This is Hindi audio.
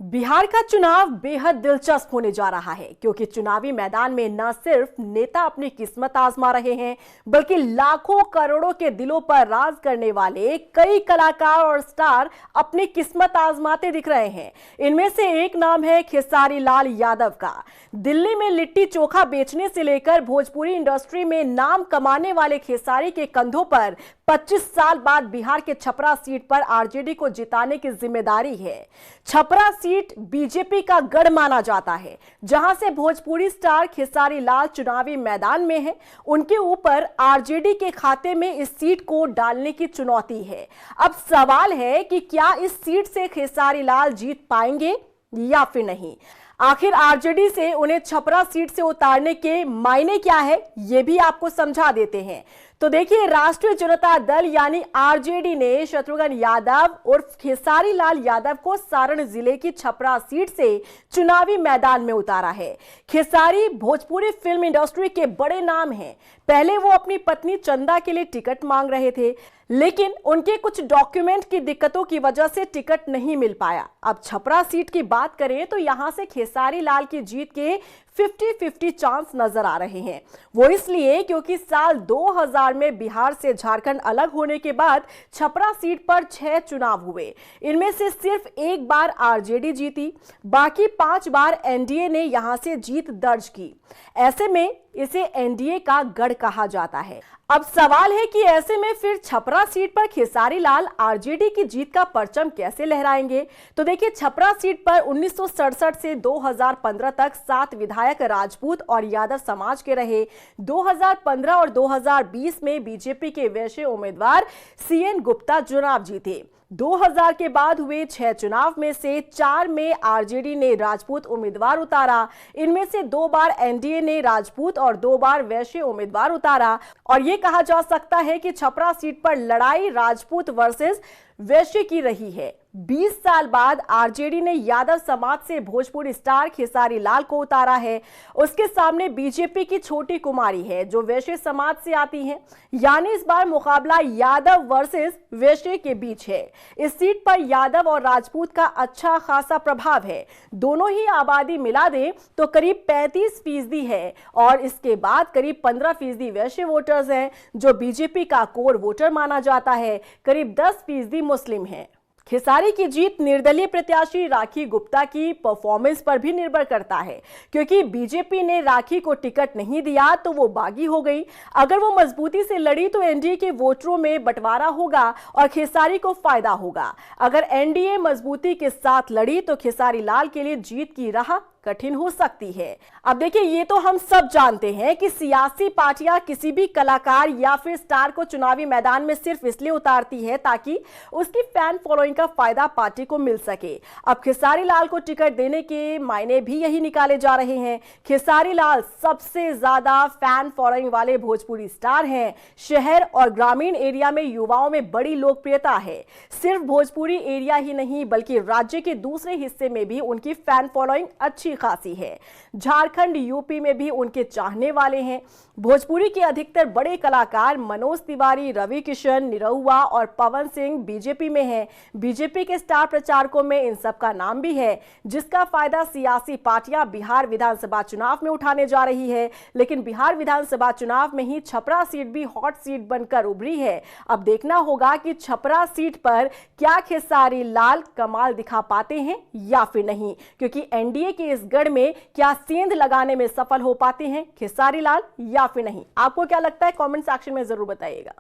बिहार का चुनाव बेहद दिलचस्प होने जा रहा है क्योंकि चुनावी मैदान में न सिर्फ नेता अपनी किस्मत आजमा रहे हैं बल्कि लाखों करोड़ों के दिलों पर राज करने वाले कई कलाकार और स्टार अपनी किस्मत आजमाते दिख रहे हैं। इनमें से एक नाम है खेसारी लाल यादव का। दिल्ली में लिट्टी चोखा बेचने से लेकर भोजपुरी इंडस्ट्री में नाम कमाने वाले खेसारी के कंधों पर 25 साल बाद बिहार के छपरा सीट पर आरजेडी को जिताने की जिम्मेदारी है। छपरा सीट बीजेपी का गढ़ माना जाता है, जहां से भोजपुरी स्टार खेसारी लाल चुनावी मैदान में है। उनके ऊपर आरजेडी के खाते में इस सीट को डालने की चुनौती है। अब सवाल है कि क्या इस सीट से खेसारी लाल जीत पाएंगे या फिर नहीं। आखिर आरजेडी से उन्हें छपरा सीट से उतारने के मायने क्या है, ये भी आपको समझा देते हैं। तो देखिए, राष्ट्रीय जनता दल यानी आरजेडी ने शत्रुघ्न यादव उर्फ खेसारी लाल यादव को सारण जिले की छपरा सीट से चुनावी मैदान में उतारा है। खेसारी भोजपुरी फिल्म इंडस्ट्री के बड़े नाम हैं। पहले वो अपनी पत्नी चंदा के लिए टिकट मांग रहे थे, लेकिन उनके कुछ डॉक्यूमेंट की दिक्कतों की वजह से टिकट नहीं मिल पाया। अब छपरा सीट की बात करें तो यहां से खेसारी लाल की जीत के 50-50 चांस नजर आ रहे हैं। वो इसलिए क्योंकि साल 2000 में बिहार से झारखंड अलग होने के बाद छपरा सीट पर 6 चुनाव हुए। इनमें से सिर्फ एक बार आरजेडी जीती, बाकी 5 बार एनडीए ने यहां से जीत दर्ज की। ऐसे में इसे एनडीए का गढ़ कहा जाता है। अब सवाल है कि ऐसे में फिर छपरा सीट पर खेसारी लाल आरजेडी की जीत का परचम कैसे लहराएंगे। तो देखिए, छपरा सीट पर 1967 से 2015 तक 7 विधायक राजपूत और यादव समाज के रहे। 2015 और 2020 में बीजेपी के वैश्य उम्मीदवार सीएन गुप्ता चुनाव जीते। 2000 के बाद हुए 6 चुनाव में से 4 में आरजेडी ने राजपूत उम्मीदवार उतारा। इनमें से 2 बार एनडीए ने राजपूत और 2 बार वैश्य उम्मीदवार उतारा। और यह कहा जा सकता है कि छपरा सीट पर लड़ाई राजपूत वर्सेस वैश्य की रही है। 20 साल बाद आरजेडी ने यादव समाज से भोजपुरी स्टार खेसारी लाल को उतारा है। उसके सामने बीजेपी की छोटी कुमारी है जो वैश्य समाज से आती है। यानी इस बार मुकाबला यादव वर्सेस वैश्य के बीच है। इस सीट पर यादव और राजपूत का अच्छा खासा प्रभाव है। दोनों ही आबादी मिला दें तो करीब 35% है और इसके बाद करीब 15% वैश्य वोटर्स हैं जो बीजेपी का कोर वोटर माना जाता है। करीब 10% मुस्लिम हैं। खेसारी की जीत निर्दलीय प्रत्याशी राखी गुप्ता की परफॉर्मेंस पर भी निर्भर करता है, क्योंकि बीजेपी ने राखी को टिकट नहीं दिया तो वो बागी हो गई। अगर वो मजबूती से लड़ी तो एनडीए के वोटरों में बंटवारा होगा और खेसारी को फायदा होगा। अगर एनडीए मजबूती के साथ लड़ी तो खेसारी लाल के लिए जीत की राह कठिन हो सकती है। अब देखिए, ये तो हम सब जानते हैं कि सियासी पार्टियां किसी भी कलाकार या फिर स्टार को चुनावी मैदान में सिर्फ इसलिए उतारती है ताकि उसकी फैन फॉलोइंग का फायदा पार्टी को मिल सके। अब खेसारी लाल को टिकट देने के मायने भी यही निकाले जा रहे हैं। खेसारी लाल सबसे ज्यादा फैन फॉलोइंग वाले भोजपुरी स्टार हैं। शहर और ग्रामीण एरिया में युवाओं में बड़ी लोकप्रियता है। सिर्फ भोजपुरी एरिया ही नहीं बल्कि राज्य के दूसरे हिस्से में भी उनकी फैन फॉलोइंग अच्छी खासी है। झारखंड, यूपी में भी उनके चाहने वाले हैं। भोजपुरी के अधिकतर बड़े कलाकार मनोज तिवारी, रवि किशन, निरहुआ और पवन सिंह बीजेपी में हैं। बीजेपी के स्टार प्रचारकों में इन सब का नाम भी है, जिसका फायदा सियासी पार्टियां बिहार विधानसभा चुनाव में उठाने जा रही है। लेकिन बिहार विधानसभा चुनाव में ही छपरा सीट भी हॉट सीट बनकर उभरी है। अब देखना होगा कि छपरा सीट पर क्या खेसारी लाल कमाल दिखा पाते हैं या फिर नहीं, क्योंकि एनडीए के इस गढ़ में क्या सेंध लगाने में सफल हो पाते हैं खेसारी लाल या फिर नहीं। आपको क्या लगता है, कमेंट सेक्शन में जरूर बताइएगा।